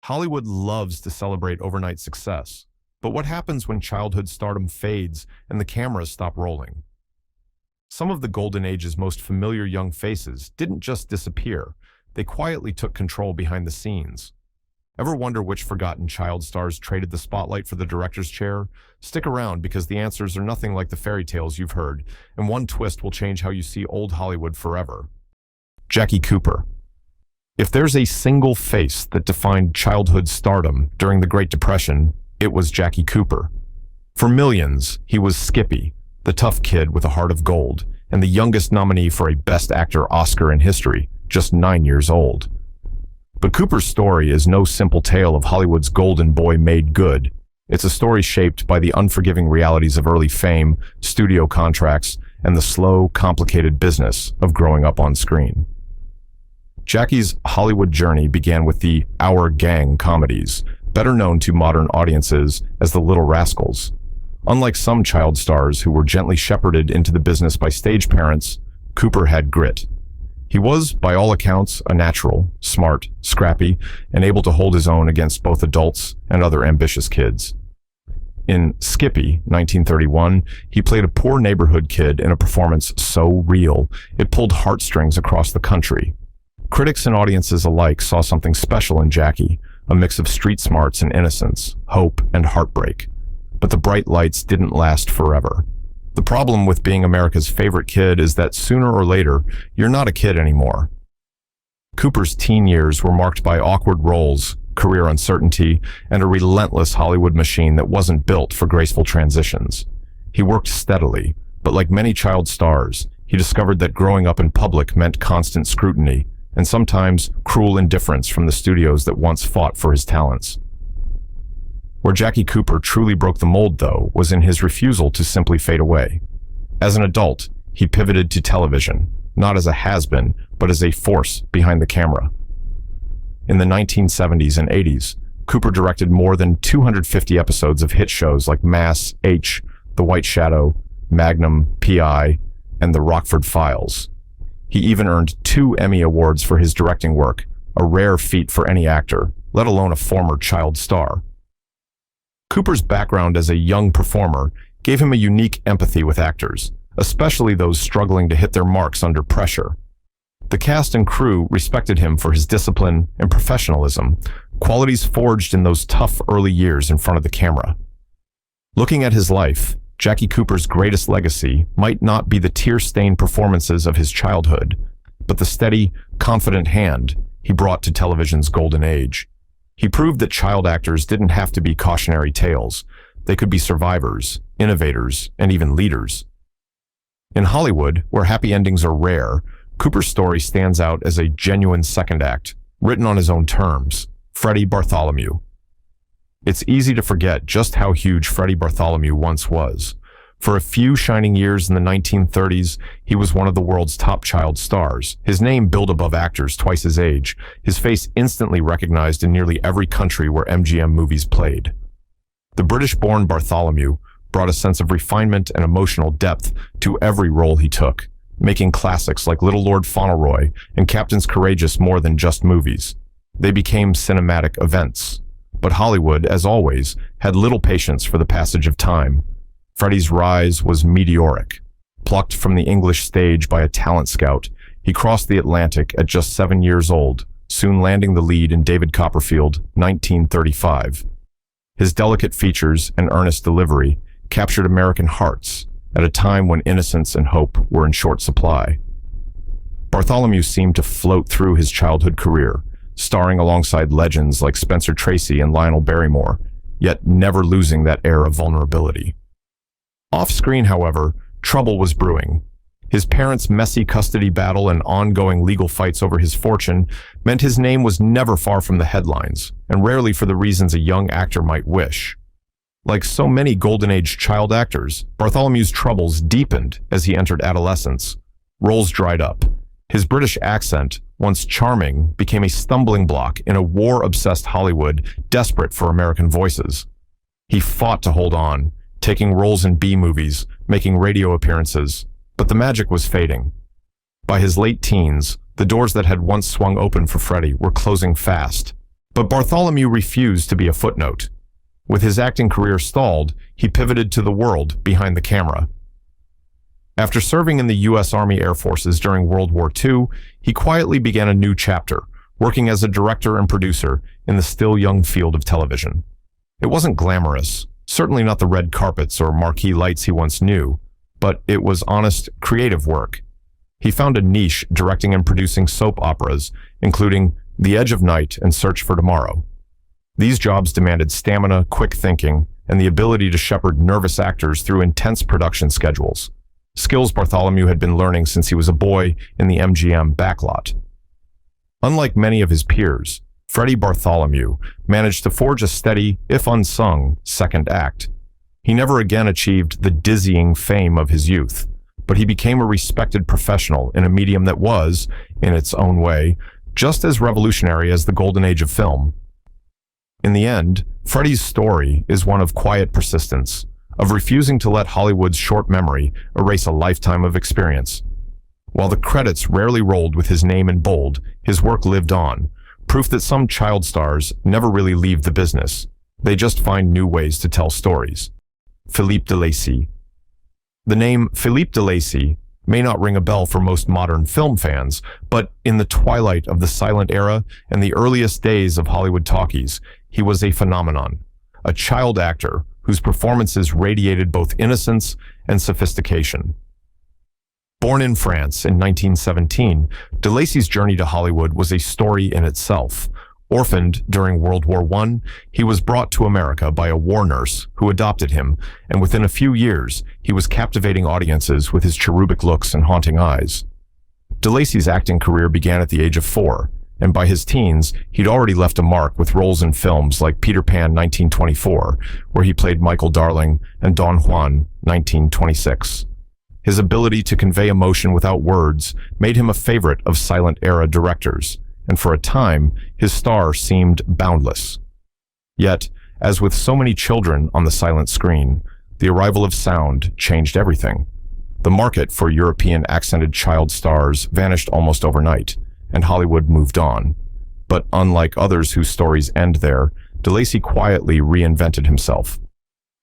Hollywood loves to celebrate overnight success, but what happens when childhood stardom fades and the cameras stop rolling? Some of the Golden Age's most familiar young faces didn't just disappear, they quietly took control behind the scenes. Ever wonder which forgotten child stars traded the spotlight for the director's chair? Stick around because the answers are nothing like the fairy tales you've heard, and one twist will change how you see old Hollywood forever. Jackie Cooper. If there's a single face that defined childhood stardom during the Great Depression, it was Jackie Cooper. For millions, he was Skippy, the tough kid with a heart of gold, and the youngest nominee for a Best Actor Oscar in history, just 9 years old. But Cooper's story is no simple tale of Hollywood's golden boy made good. It's a story shaped by the unforgiving realities of early fame, studio contracts, and the slow, complicated business of growing up on screen. Jackie's Hollywood journey began with the Our Gang comedies, better known to modern audiences as the Little Rascals. Unlike some child stars who were gently shepherded into the business by stage parents, Cooper had grit. He was, by all accounts, a natural, smart, scrappy, and able to hold his own against both adults and other ambitious kids. In Skippy, 1931, he played a poor neighborhood kid in a performance so real, it pulled heartstrings across the country. Critics and audiences alike saw something special in Jackie, a mix of street smarts and innocence, hope and heartbreak. But the bright lights didn't last forever. The problem with being America's favorite kid is that sooner or later, you're not a kid anymore. Cooper's teen years were marked by awkward roles, career uncertainty, and a relentless Hollywood machine that wasn't built for graceful transitions. He worked steadily, but like many child stars, he discovered that growing up in public meant constant scrutiny, and sometimes cruel indifference from the studios that once fought for his talents. Where Jackie Cooper truly broke the mold, though, was in his refusal to simply fade away. As an adult, he pivoted to television, not as a has-been, but as a force behind the camera. In the 1970s and 80s, Cooper directed more than 250 episodes of hit shows like Mass, H, The White Shadow, Magnum, P.I., and The Rockford Files. He even earned 2 Emmy Awards for his directing work, a rare feat for any actor, let alone a former child star. Cooper's background as a young performer gave him a unique empathy with actors, especially those struggling to hit their marks under pressure. The cast and crew respected him for his discipline and professionalism, qualities forged in those tough early years in front of the camera. Looking at his life, Jackie Cooper's greatest legacy might not be the tear-stained performances of his childhood, but the steady, confident hand he brought to television's golden age. He proved that child actors didn't have to be cautionary tales. They could be survivors, innovators, and even leaders. In Hollywood, where happy endings are rare, Cooper's story stands out as a genuine second act, written on his own terms, Freddy Bartholomew. It's easy to forget just how huge Freddy Bartholomew once was. For a few shining years in the 1930s, he was one of the world's top child stars. His name billed above actors twice his age, his face instantly recognized in nearly every country where MGM movies played. The British-born Bartholomew brought a sense of refinement and emotional depth to every role he took, making classics like Little Lord Fauntleroy and Captains Courageous more than just movies. They became cinematic events. But Hollywood, as always, had little patience for the passage of time. Freddy's rise was meteoric. Plucked from the English stage by a talent scout, he crossed the Atlantic at just 7 years old, soon landing the lead in David Copperfield, 1935. His delicate features and earnest delivery captured American hearts at a time when innocence and hope were in short supply. Bartholomew seemed to float through his childhood career, starring alongside legends like Spencer Tracy and Lionel Barrymore, yet never losing that air of vulnerability. Off-screen, however, trouble was brewing. His parents' messy custody battle and ongoing legal fights over his fortune meant his name was never far from the headlines, and rarely for the reasons a young actor might wish. Like so many Golden Age child actors, Bartholomew's troubles deepened as he entered adolescence. Roles dried up. His British accent, once charming, became a stumbling block in a war-obsessed Hollywood desperate for American voices. He fought to hold on, taking roles in B-movies, making radio appearances, but the magic was fading. By his late teens, the doors that had once swung open for Freddy were closing fast. But Bartholomew refused to be a footnote. With his acting career stalled, he pivoted to the world behind the camera. After serving in the U.S. Army Air Forces during World War II, he quietly began a new chapter, working as a director and producer in the still young field of television. It wasn't glamorous, certainly not the red carpets or marquee lights he once knew, but it was honest, creative work. He found a niche directing and producing soap operas, including The Edge of Night and Search for Tomorrow. These jobs demanded stamina, quick thinking, and the ability to shepherd nervous actors through intense production schedules. Skills Bartholomew had been learning since he was a boy in the MGM backlot. Unlike many of his peers, Freddy Bartholomew managed to forge a steady, if unsung, second act. He never again achieved the dizzying fame of his youth, but he became a respected professional in a medium that was, in its own way, just as revolutionary as the golden age of film. In the end, Freddy's story is one of quiet persistence, of refusing to let Hollywood's short memory erase a lifetime of experience. While the credits rarely rolled with his name in bold, his work lived on, proof that some child stars never really leave the business. They just find new ways to tell stories. Philipe Deacy. The name Philipe Deacy may not ring a bell for most modern film fans, but in the twilight of the silent era and the earliest days of Hollywood talkies, he was a phenomenon, a child actor whose performances radiated both innocence and sophistication. Born in France in 1917, Deacy's journey to Hollywood was a story in itself. Orphaned during World War I, he was brought to America by a war nurse who adopted him, and within a few years, he was captivating audiences with his cherubic looks and haunting eyes. Deacy's acting career began at the age of 4, and by his teens, he'd already left a mark with roles in films like Peter Pan 1924, where he played Michael Darling, and Don Juan 1926. His ability to convey emotion without words made him a favorite of silent-era directors, and for a time, his star seemed boundless. Yet, as with so many children on the silent screen, the arrival of sound changed everything. The market for European-accented child stars vanished almost overnight, and Hollywood moved on. But unlike others whose stories end there, Deacy quietly reinvented himself.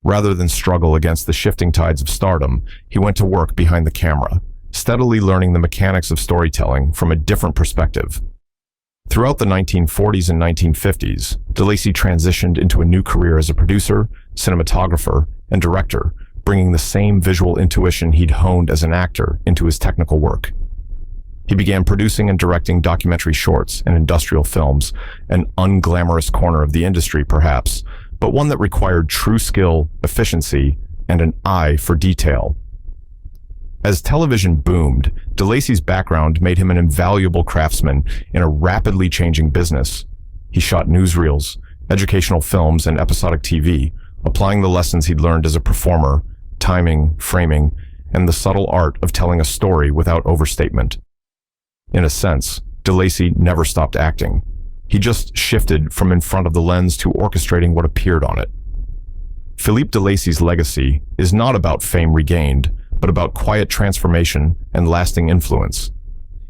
Rather than struggle against the shifting tides of stardom, he went to work behind the camera, steadily learning the mechanics of storytelling from a different perspective. Throughout the 1940s and 1950s, Deacy transitioned into a new career as a producer, cinematographer, and director, bringing the same visual intuition he'd honed as an actor into his technical work. He began producing and directing documentary shorts and industrial films, an unglamorous corner of the industry perhaps, but one that required true skill, efficiency, and an eye for detail. As television boomed, Deacy's background made him an invaluable craftsman in a rapidly changing business. He shot newsreels, educational films, and episodic TV, applying the lessons he'd learned as a performer, timing, framing, and the subtle art of telling a story without overstatement. In a sense, Deacy never stopped acting. He just shifted from in front of the lens to orchestrating what appeared on it. Philipe Deacy's legacy is not about fame regained, but about quiet transformation and lasting influence.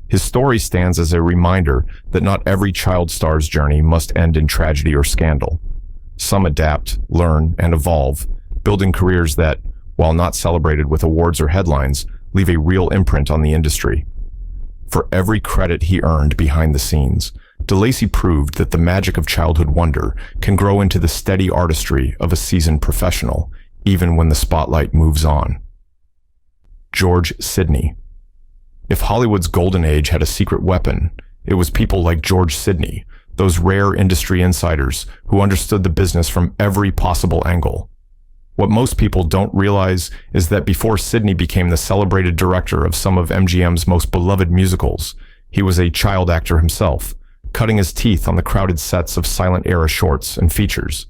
His story stands as a reminder that not every child star's journey must end in tragedy or scandal. Some adapt, learn, and evolve, building careers that, while not celebrated with awards or headlines, leave a real imprint on the industry. For every credit he earned behind the scenes, Deacy proved that the magic of childhood wonder can grow into the steady artistry of a seasoned professional, even when the spotlight moves on. George Sidney. If Hollywood's golden age had a secret weapon, it was people like George Sidney, those rare industry insiders who understood the business from every possible angle. What most people don't realize is that before Sidney became the celebrated director of some of MGM's most beloved musicals, he was a child actor himself, cutting his teeth on the crowded sets of silent-era shorts and features.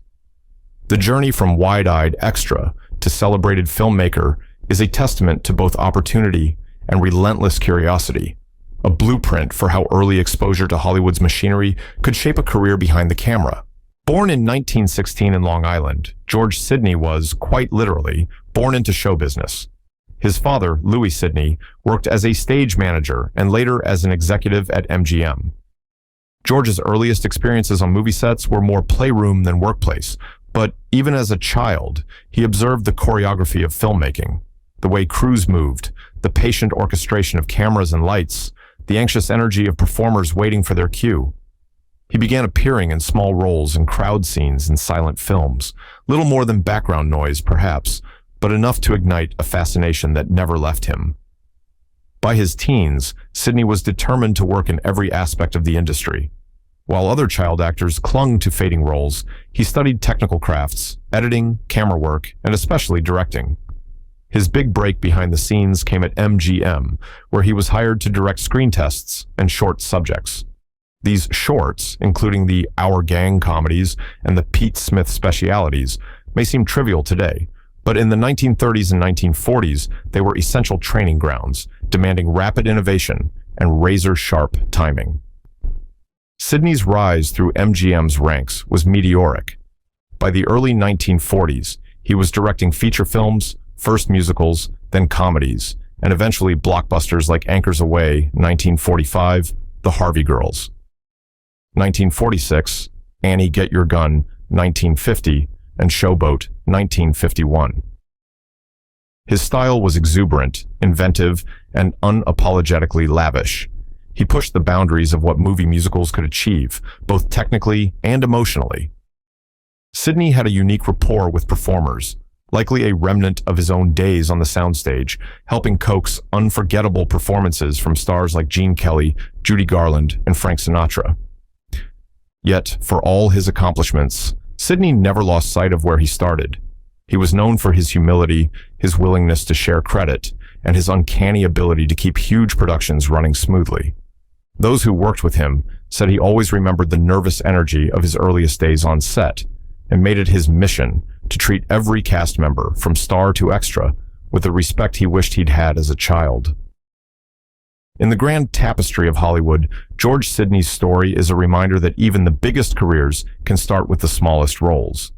The journey from wide-eyed extra to celebrated filmmaker is a testament to both opportunity and relentless curiosity, a blueprint for how early exposure to Hollywood's machinery could shape a career behind the camera. Born in 1916 in Long Island, George Sidney was, quite literally, born into show business. His father, Louis Sidney, worked as a stage manager and later as an executive at MGM. George's earliest experiences on movie sets were more playroom than workplace, but even as a child, he observed the choreography of filmmaking, the way crews moved, the patient orchestration of cameras and lights, the anxious energy of performers waiting for their cue. He began appearing in small roles in crowd scenes and silent films, little more than background noise, perhaps, but enough to ignite a fascination that never left him. By his teens, Sidney was determined to work in every aspect of the industry. While other child actors clung to fading roles, he studied technical crafts, editing, camera work, and especially directing. His big break behind the scenes came at MGM, where he was hired to direct screen tests and short subjects. These shorts, including the Our Gang comedies and the Pete Smith specialities, may seem trivial today, but in the 1930s and 1940s, they were essential training grounds, demanding rapid innovation and razor-sharp timing. Sidney's rise through MGM's ranks was meteoric. By the early 1940s, he was directing feature films, first musicals, then comedies, and eventually blockbusters like Anchors Aweigh, 1945, The Harvey Girls. 1946, Annie Get Your Gun, 1950, and Showboat, 1951. His style was exuberant, inventive, and unapologetically lavish. He pushed the boundaries of what movie musicals could achieve, both technically and emotionally. Sidney had a unique rapport with performers, likely a remnant of his own days on the soundstage, helping coax unforgettable performances from stars like Gene Kelly, Judy Garland, and Frank Sinatra. Yet, for all his accomplishments, Sidney never lost sight of where he started. He was known for his humility, his willingness to share credit, and his uncanny ability to keep huge productions running smoothly. Those who worked with him said he always remembered the nervous energy of his earliest days on set and made it his mission to treat every cast member, from star to extra, with the respect he wished he'd had as a child. In the grand tapestry of Hollywood, George Sidney's story is a reminder that even the biggest careers can start with the smallest roles.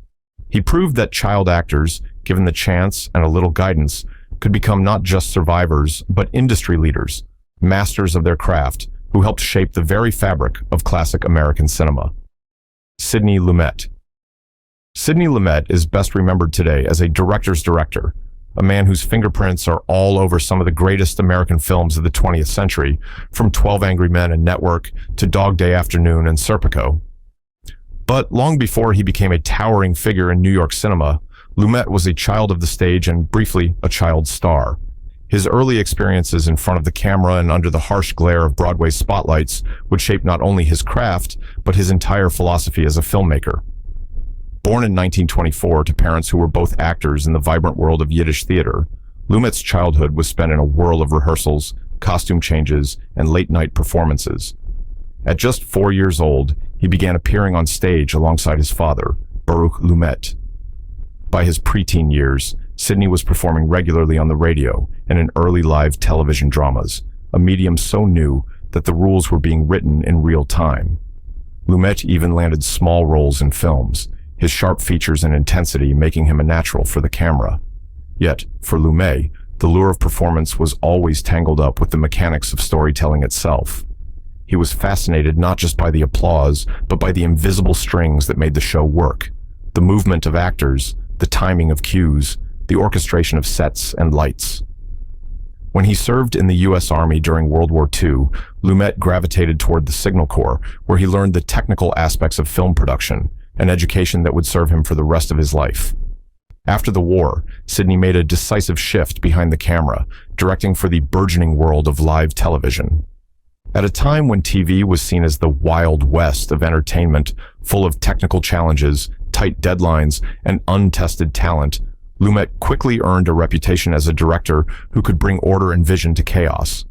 He proved that child actors, given the chance and a little guidance, could become not just survivors, but industry leaders, masters of their craft, who helped shape the very fabric of classic American cinema. Sidney Lumet. Sidney Lumet is best remembered today as a director's director, a man whose fingerprints are all over some of the greatest American films of the 20th century, from 12 Angry Men and Network to Dog Day Afternoon and Serpico. But long before he became a towering figure in New York cinema, Lumet was a child of the stage and briefly a child star. His early experiences in front of the camera and under the harsh glare of Broadway spotlights would shape not only his craft, but his entire philosophy as a filmmaker. Born in 1924 to parents who were both actors in the vibrant world of Yiddish theater, Lumet's childhood was spent in a whirl of rehearsals, costume changes, and late-night performances. At just 4 years old, he began appearing on stage alongside his father, Baruch Lumet. By his preteen years, Sidney was performing regularly on the radio and in early live television dramas, a medium so new that the rules were being written in real time. Lumet even landed small roles in films, his sharp features and intensity making him a natural for the camera. Yet, for Lumet, the lure of performance was always tangled up with the mechanics of storytelling itself. He was fascinated not just by the applause, but by the invisible strings that made the show work, the movement of actors, the timing of cues, the orchestration of sets and lights. When he served in the U.S. Army during World War II, Lumet gravitated toward the Signal Corps, where he learned the technical aspects of film production, an education that would serve him for the rest of his life. After the war, Sidney made a decisive shift behind the camera, directing for the burgeoning world of live television. At a time when TV was seen as the Wild West of entertainment, full of technical challenges, tight deadlines, and untested talent, Lumet quickly earned a reputation as a director who could bring order and vision to chaos.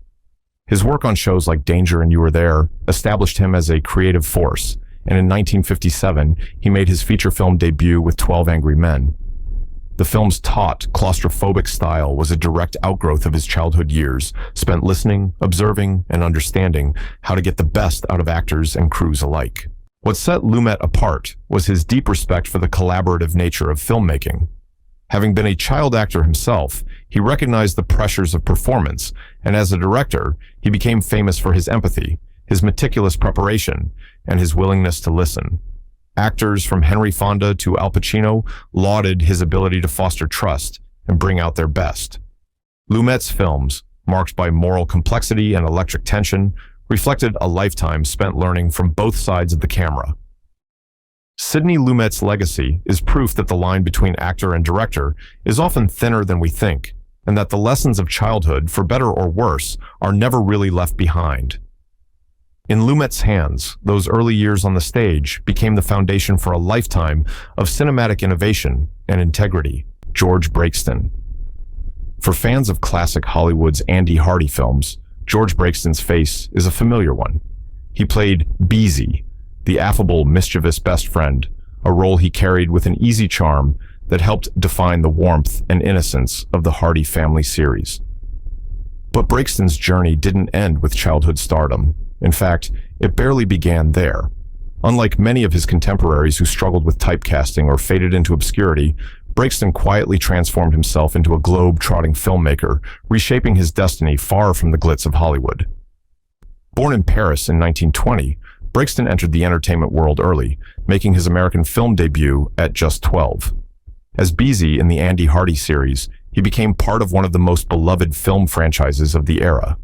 His work on shows like Danger and You Were There established him as a creative force, and in 1957, he made his feature film debut with 12 Angry Men. The film's taut, claustrophobic style was a direct outgrowth of his childhood years, spent listening, observing, and understanding how to get the best out of actors and crews alike. What set Lumet apart was his deep respect for the collaborative nature of filmmaking. Having been a child actor himself, he recognized the pressures of performance, and as a director, he became famous for his empathy, his meticulous preparation, and his willingness to listen. Actors from Henry Fonda to Al Pacino lauded his ability to foster trust and bring out their best. Lumet's films, marked by moral complexity and electric tension, reflected a lifetime spent learning from both sides of the camera. Sidney Lumet's legacy is proof that the line between actor and director is often thinner than we think, and that the lessons of childhood, for better or worse, are never really left behind. In Lumet's hands, those early years on the stage became the foundation for a lifetime of cinematic innovation and integrity. George Braxton. For fans of classic Hollywood's Andy Hardy films, George Braxton's face is a familiar one. He played Deacy, the affable, mischievous best friend, a role he carried with an easy charm that helped define the warmth and innocence of the Hardy family series. But Braxton's journey didn't end with childhood stardom. In fact, it barely began there. Unlike many of his contemporaries who struggled with typecasting or faded into obscurity, Braxton quietly transformed himself into a globe-trotting filmmaker, reshaping his destiny far from the glitz of Hollywood. Born in Paris in 1920, Braxton entered the entertainment world early, making his American film debut at just 12. As Deacy in the Andy Hardy series, he became part of one of the most beloved film franchises of the era.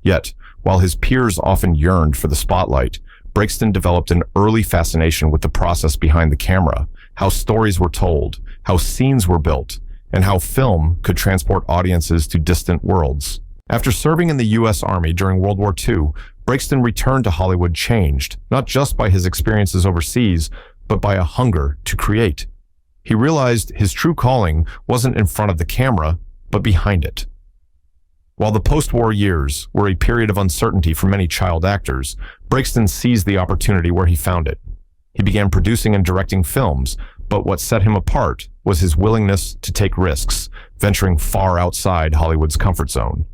Yet, while his peers often yearned for the spotlight, Braxton developed an early fascination with the process behind the camera, how stories were told, how scenes were built, and how film could transport audiences to distant worlds. After serving in the U.S. Army during World War II, Braxton returned to Hollywood changed, not just by his experiences overseas, but by a hunger to create. He realized his true calling wasn't in front of the camera, but behind it. While the post-war years were a period of uncertainty for many child actors, Braxton seized the opportunity where he found it. He began producing and directing films, but what set him apart was his willingness to take risks, venturing far outside Hollywood's comfort zone.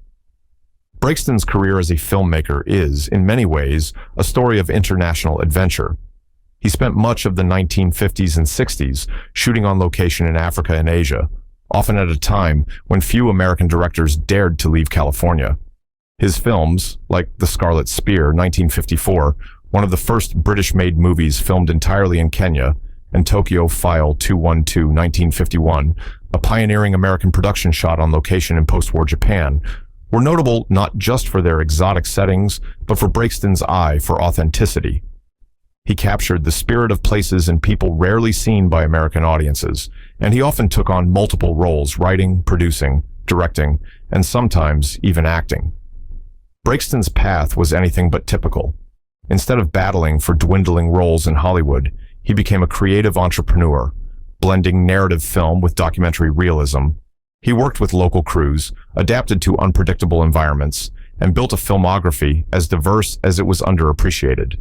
Braxton's career as a filmmaker is, in many ways, a story of international adventure. He spent much of the 1950s and 60s shooting on location in Africa and Asia, often at a time when few American directors dared to leave California. His films, like The Scarlet Spear, 1954, one of the first British-made movies filmed entirely in Kenya, and Tokyo File 212, 1951, a pioneering American production shot on location in post-war Japan, were notable not just for their exotic settings, but for Braxton's eye for authenticity. He captured the spirit of places and people rarely seen by American audiences, and he often took on multiple roles, writing, producing, directing, and sometimes even acting. Braxton's path was anything but typical. Instead of battling for dwindling roles in Hollywood, he became a creative entrepreneur, blending narrative film with documentary realism. He worked with local crews, adapted to unpredictable environments, and built a filmography as diverse as it was underappreciated.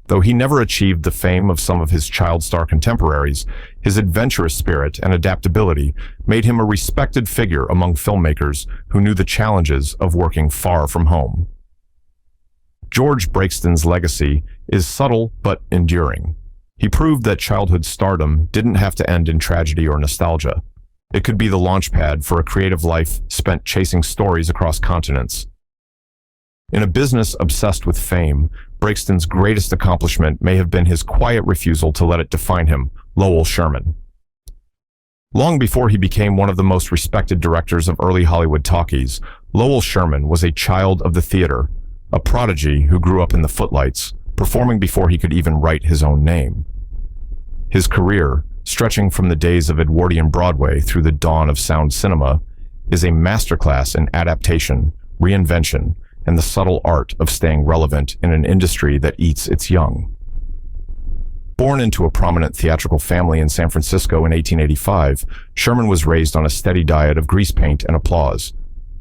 Though he never achieved the fame of some of his child star contemporaries, his adventurous spirit and adaptability made him a respected figure among filmmakers who knew the challenges of working far from home. George Braxton's legacy is subtle but enduring. He proved that childhood stardom didn't have to end in tragedy or nostalgia. It could be the launchpad for a creative life spent chasing stories across continents. In a business obsessed with fame, Braxton's greatest accomplishment may have been his quiet refusal to let it define him, Lel Sherman. Long before he became one of the most respected directors of early Hollywood talkies, Lel Sherman was a child of the theater, a prodigy who grew up in the footlights, performing before he could even write his own name. His career, stretching from the days of Edwardian Broadway through the dawn of sound cinema, is a masterclass in adaptation, reinvention, and the subtle art of staying relevant in an industry that eats its young. Born into a prominent theatrical family in San Francisco in 1885, Sherman was raised on a steady diet of grease paint and applause.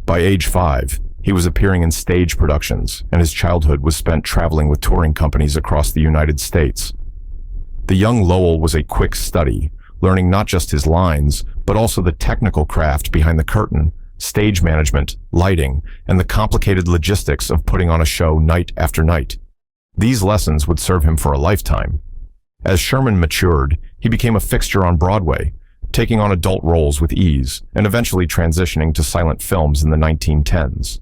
By age 5, he was appearing in stage productions, and his childhood was spent traveling with touring companies across the United States. The young Lowell was a quick study, learning not just his lines, but also the technical craft behind the curtain, stage management, lighting, and the complicated logistics of putting on a show night after night. These lessons would serve him for a lifetime. As Sherman matured, he became a fixture on Broadway, taking on adult roles with ease, and eventually transitioning to silent films in the 1910s.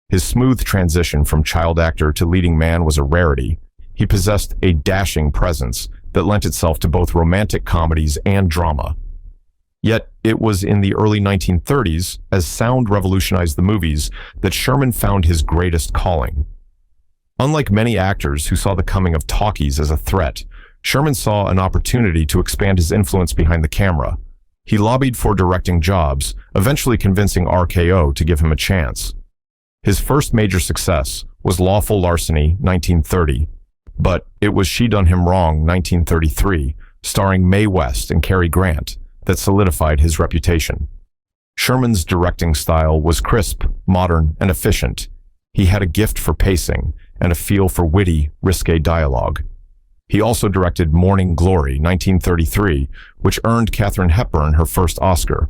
His smooth transition from child actor to leading man was a rarity, He possessed a dashing presence that lent itself to both romantic comedies and drama. Yet, it was in the early 1930s, as sound revolutionized the movies, that Sherman found his greatest calling. Unlike many actors who saw the coming of talkies as a threat, Sherman saw an opportunity to expand his influence behind the camera. He lobbied for directing jobs, eventually convincing RKO to give him a chance. His first major success was Lawful Larceny, 1930, but it was She Done Him Wrong, 1933, starring Mae West and Cary Grant, that solidified his reputation. Sherman's directing style was crisp, modern, and efficient. He had a gift for pacing and a feel for witty, risque dialogue. He also directed Morning Glory, 1933, which earned Katharine Hepburn her first Oscar.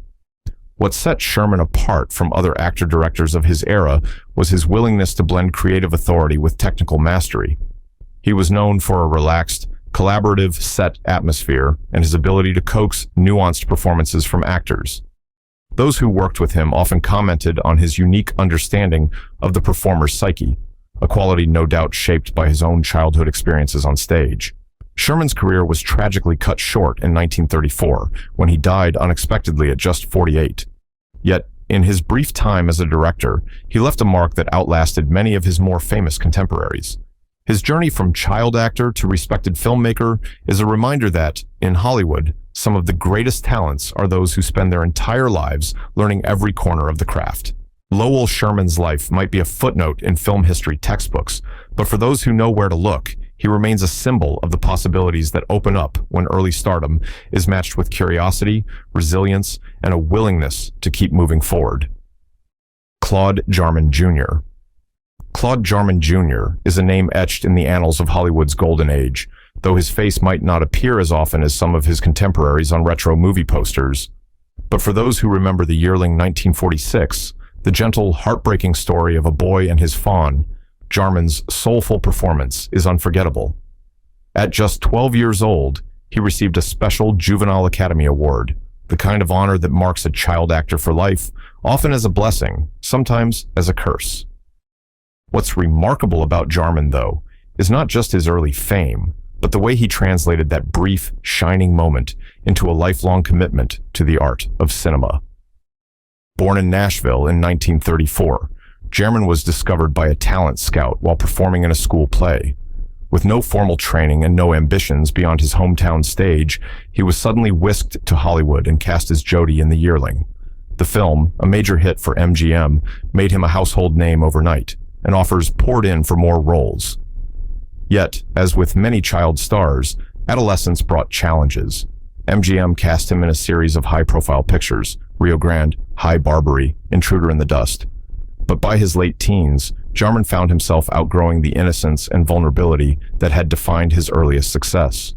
What set Sherman apart from other actor-directors of his era was his willingness to blend creative authority with technical mastery. He was known for a relaxed, collaborative set atmosphere and his ability to coax nuanced performances from actors. Those who worked with him often commented on his unique understanding of the performer's psyche, a quality no doubt shaped by his own childhood experiences on stage. Sherman's career was tragically cut short in 1934, when he died unexpectedly at just 48. Yet, in his brief time as a director, he left a mark that outlasted many of his more famous contemporaries. His journey from child actor to respected filmmaker is a reminder that, in Hollywood, some of the greatest talents are those who spend their entire lives learning every corner of the craft. Lowell Sherman's life might be a footnote in film history textbooks, but for those who know where to look, he remains a symbol of the possibilities that open up when early stardom is matched with curiosity, resilience, and a willingness to keep moving forward. Claude Jarman Jr. Claude Jarman Jr. is a name etched in the annals of Hollywood's golden age, though his face might not appear as often as some of his contemporaries on retro movie posters. But for those who remember the yearling 1946, the gentle, heartbreaking story of a boy and his fawn, Jarman's soulful performance is unforgettable. At just 12 years old, he received a special Juvenile Academy Award, the kind of honor that marks a child actor for life, often as a blessing, sometimes as a curse. What's remarkable about Jarman, though, is not just his early fame, but the way he translated that brief, shining moment into a lifelong commitment to the art of cinema. Born in Nashville in 1934, Jarman was discovered by a talent scout while performing in a school play. With no formal training and no ambitions beyond his hometown stage, he was suddenly whisked to Hollywood and cast as Jody in The Yearling. The film, a major hit for MGM, made him a household name overnight, and offers poured in for more roles. Yet, as with many child stars, adolescence brought challenges. MGM cast him in a series of high-profile pictures: Rio Grande, High Barbary, Intruder in the Dust. But by his late teens, Jarman found himself outgrowing the innocence and vulnerability that had defined his earliest success.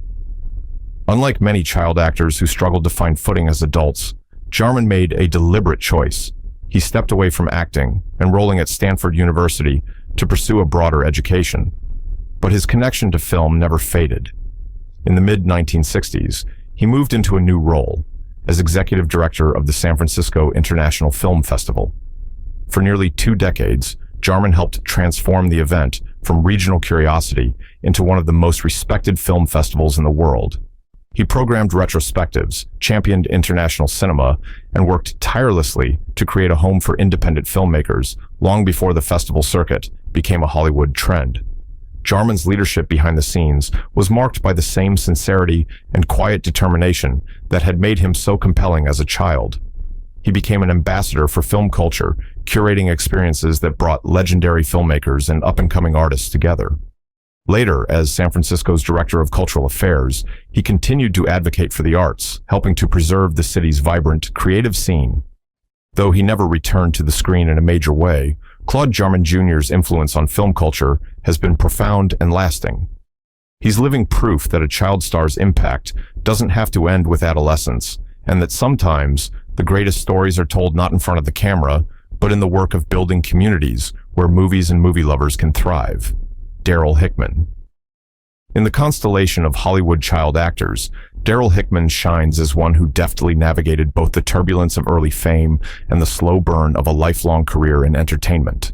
Unlike many child actors who struggled to find footing as adults, Jarman made a deliberate choice. He stepped away from acting, enrolling at Stanford University to pursue a broader education. But his connection to film never faded. In the mid-1960s, he moved into a new role as executive director of the San Francisco International Film Festival. For nearly 2 decades, Jarman helped transform the event from regional curiosity into one of the most respected film festivals in the world. He programmed retrospectives, championed international cinema, and worked tirelessly to create a home for independent filmmakers long before the festival circuit became a Hollywood trend. Jarman's leadership behind the scenes was marked by the same sincerity and quiet determination that had made him so compelling as a child. He became an ambassador for film culture, curating experiences that brought legendary filmmakers and up-and-coming artists together. Later, as San Francisco's Director of Cultural Affairs, he continued to advocate for the arts, helping to preserve the city's vibrant, creative scene. Though he never returned to the screen in a major way, Claude Jarman Jr.'s influence on film culture has been profound and lasting. He's living proof that a child star's impact doesn't have to end with adolescence, and that sometimes the greatest stories are told not in front of the camera, but in the work of building communities where movies and movie lovers can thrive. Daryl Hickman. In the constellation of Hollywood child actors, Daryl Hickman shines as one who deftly navigated both the turbulence of early fame and the slow burn of a lifelong career in entertainment.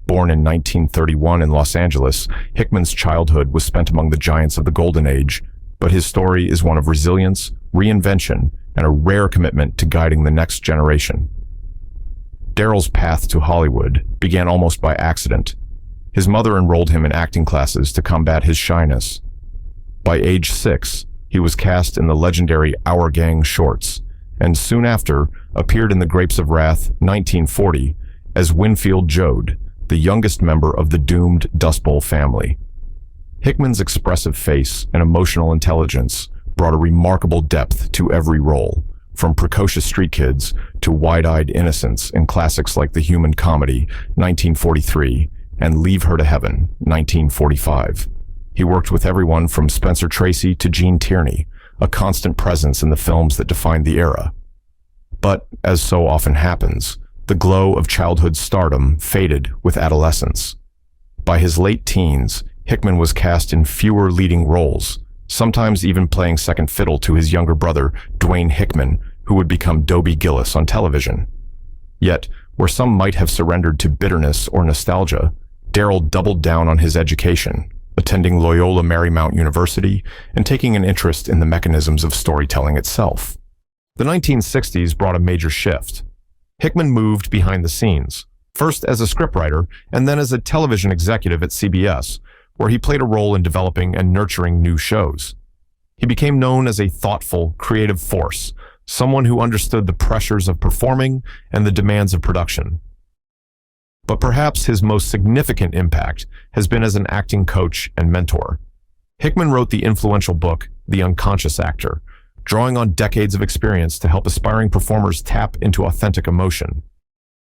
Born in 1931 in Los Angeles, Hickman's childhood was spent among the giants of the Golden Age, but his story is one of resilience, reinvention, and a rare commitment to guiding the next generation. Daryl's path to Hollywood began almost by accident. His mother enrolled him in acting classes to combat his shyness. By age 6, he was cast in the legendary Our Gang shorts, and soon after appeared in The Grapes of Wrath, 1940, as Winfield Joad, the youngest member of the doomed Dust Bowl family. Hickman's expressive face and emotional intelligence brought a remarkable depth to every role, from precocious street kids to wide-eyed innocence in classics like The Human Comedy, 1943, and Leave Her to Heaven, 1945. He worked with everyone from Spencer Tracy to Gene Tierney, a constant presence in the films that defined the era. But, as so often happens, the glow of childhood stardom faded with adolescence. By his late teens, Hickman was cast in fewer leading roles, sometimes even playing second fiddle to his younger brother, Dwayne Hickman, who would become Dobie Gillis on television. Yet, where some might have surrendered to bitterness or nostalgia, Daryl doubled down on his education, attending Loyola Marymount University and taking an interest in the mechanisms of storytelling itself. The 1960s brought a major shift. Hickman moved behind the scenes, first as a scriptwriter and then as a television executive at CBS, where he played a role in developing and nurturing new shows. He became known as a thoughtful, creative force, someone who understood the pressures of performing and the demands of production. But perhaps his most significant impact has been as an acting coach and mentor. Hickman wrote the influential book, The Unconscious Actor, drawing on decades of experience to help aspiring performers tap into authentic emotion.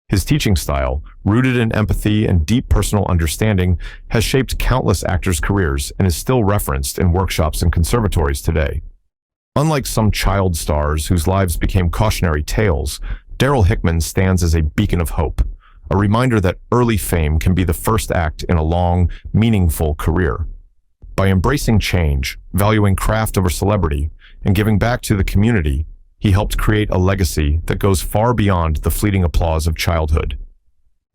His teaching style, rooted in empathy and deep personal understanding, has shaped countless actors' careers and is still referenced in workshops and conservatories today. Unlike some child stars whose lives became cautionary tales, Daryl Hickman stands as a beacon of hope, a reminder that early fame can be the first act in a long, meaningful career. By embracing change, valuing craft over celebrity, and giving back to the community, he helped create a legacy that goes far beyond the fleeting applause of childhood.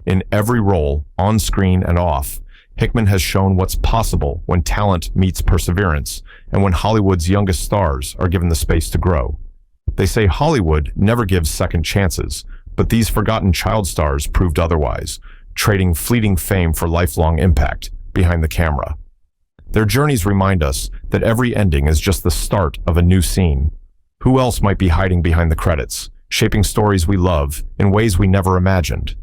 In every role, on screen and off, Hickman has shown what's possible when talent meets perseverance and when Hollywood's youngest stars are given the space to grow. They say Hollywood never gives second chances, but these forgotten child stars proved otherwise, trading fleeting fame for lifelong impact behind the camera. Their journeys remind us that every ending is just the start of a new scene. Who else might be hiding behind the credits, shaping stories we love in ways we never imagined?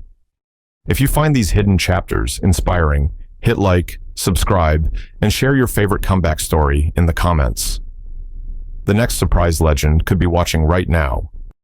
If you find these hidden chapters inspiring, hit like, subscribe, and share your favorite comeback story in the comments. The next surprise legend could be watching right now,